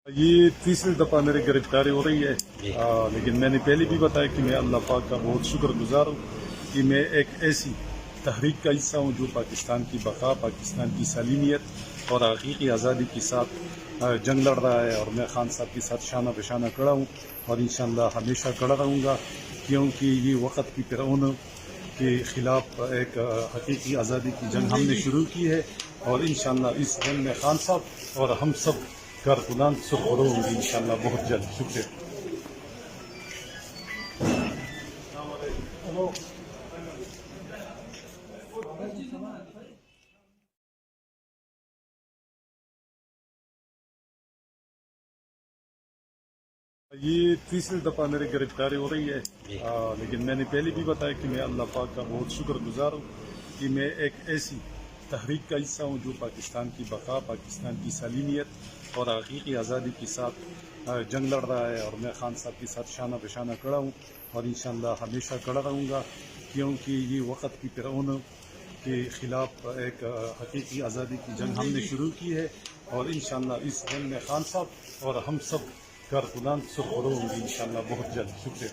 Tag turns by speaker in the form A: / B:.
A: یہ تیسری دفعہ میری گرفتاری ہو رہی ہے، لیکن میں نے پہلے بھی بتایا کہ میں اللہ پاک کا بہت شکر گزار ہوں کہ میں ایک ایسی تحریک کا حصہ ہوں جو پاکستان کی بقا، پاکستان کی سالمیت اور حقیقی آزادی کے ساتھ جنگ لڑ رہا ہے، اور میں خان صاحب کے ساتھ شانہ بشانہ کھڑا ہوں اور انشاءاللہ ہمیشہ کھڑا رہوں گا، کیونکہ یہ وقت کی فرعون کے خلاف ایک حقیقی آزادی کی جنگ ہم نے شروع کی ہے، اور انشاءاللہ اس جنگ میں خان صاحب اور ہم سب کارکنان سرخرو ہوں گے انشاءاللہ بہت جلد۔ شکریہ۔ یہ تیسری دفعہ میری گرفتاری ہو رہی ہے، لیکن میں نے پہلے بھی بتایا کہ میں اللہ پاک کا بہت شکر گزار ہوں کہ میں ایک ایسی تحریک کا حصہ ہوں جو پاکستان کی بقا، پاکستان کی سالمیت اور حقیقی آزادی کے ساتھ جنگ لڑ رہا ہے، اور میں خان صاحب کے ساتھ شانہ بشانہ کھڑا ہوں اور انشاءاللہ ہمیشہ کھڑا رہوں گا، کیونکہ یہ وقت کی فرعون کے خلاف ایک حقیقی آزادی کی جنگ ہم نے شروع کی ہے، اور انشاءاللہ اس جنگ میں خان صاحب اور ہم سب کارکنان سرخرو ہوں گے انشاءاللہ بہت جلد۔ شکریہ۔